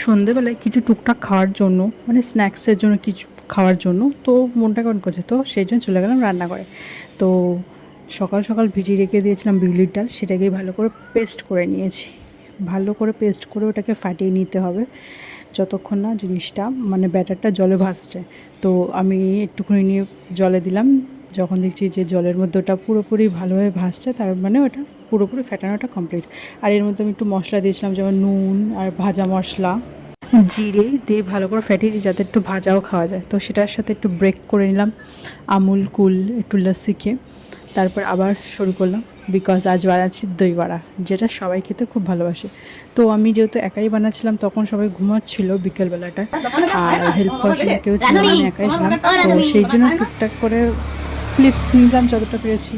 সন্ধেবেলায় কিছু টুকটাক খাওয়ার জন্য, মানে স্ন্যাক্সের জন্য কিছু খাওয়ার জন্য, তো মনটা কেমন করছে, তো সেই জন্য চলে গেলাম রান্না করে। তো সকাল সকাল ভিজিয়ে রেখে দিয়েছিলাম বিউলির ডাল, সেটাকেই ভালো করে পেস্ট করে নিয়েছি। ভালো করে পেস্ট করে ওটাকে ফাটিয়ে নিতে হবে যতক্ষণ না জিনিসটা মানে ব্যাটারটা জলে ভাসছে। তো আমি একটুখানি নিয়ে জলে দিলাম, যখন দেখছি যে জলের মধ্যে ওটা পুরোপুরি ভালোভাবে ভাসছে, তার মানে ওটা পুরোপুরি ফেটানোটা কমপ্লিট। আর এর মধ্যে আমি একটু মশলা দিয়েছিলাম, যেমন নুন আর ভাজা মশলা, জিরে দিয়ে ভালো করে ফেটিয়েছি যাতে একটু ভাজাও খাওয়া যায়। তো সেটার সাথে একটু ব্রেক করে নিলাম আমুল কুল, একটু লস্যি খেয়ে তারপর আবার শুরু করলাম। বিকজ আজ বানাচ্ছি দই বড়া, যেটা সবাই খেতে খুব ভালোবাসে। তো আমি যেহেতু একাই বানাচ্ছিলাম, তখন সবাই ঘুমাচ্ছিল বিকেলবেলাটায়, আর হেল্প করার জন্য কেউ ছিল না, আমি একাই ছিলাম। তো সেই জন্য টুকটাক করে ক্লিপস নিলাম যতটা পেরেছি।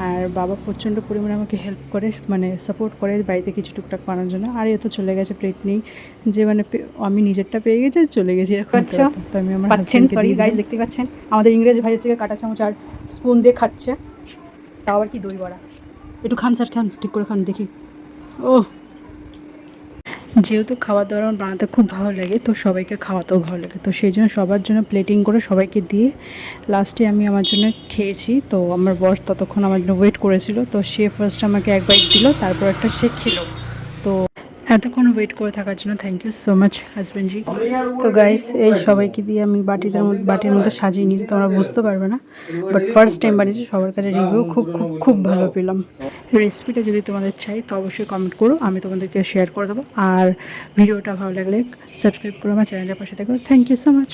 আর বাবা প্রচণ্ড পরিমাণে আমাকে হেল্প করে, মানে সাপোর্ট করে বাড়িতে কিছু টুকটাক বানানোর জন্য। আর এ তো চলে গেছে প্লেট নেই, যে মানে আমি নিজেরটা পেয়ে গেছি আর চলে গেছি এরকম একটা ব্যাপার। তো আমি আমার হাজবেন্ডকে দিয়ে দিলাম। দেখতে পাচ্ছেন আমাদের ইংরেজ ভাই হচ্ছে কাঁটা চামচ আর স্পুন দিয়ে খাচ্ছে, তাও আবার কি দই বড়া। একটু খান স্যার, খান ঠিক করে খান দেখি। ও, যেহেতু খাবার দাবার আমার বানাতে খুব ভালো লাগে, তো সবাইকে খাওয়াতেও ভালো লাগে, তো সেই জন্য সবার জন্য প্লেটিং করে সবাইকে দিয়ে লাস্টে আমি আমার জন্য খেয়েছি। তো আমার বস ততক্ষণ আমার জন্য ওয়েট করেছিল, তো সে ফার্স্ট আমাকে এক বাইট দিল, তারপর একটা সে খেলো। তো এতক্ষণ ওয়েট করে থাকার জন্য থ্যাংক ইউ সো মাচ হাজব্যান্ডজি। তো গাইস, এই সবাইকে দিয়ে আমি বাটির মধ্যে সাজিয়ে নিয়েছি, তোমরা বুঝতে পারবে না, বাট ফার্স্ট টাইম বানিয়েছি, সবার কাছে রিভিউ খুব খুব খুব ভালো পেলাম। রেসিপিটা যদি তোমাদের চাই তো অবশ্যই কমেন্ট করো, আমি তোমাদেরকে শেয়ার করে দেবো। আর ভিডিওটা ভালো লাগলে সাবস্ক্রাইব করো, আমার চ্যানেলের পাশে থাকো। Thank you so much.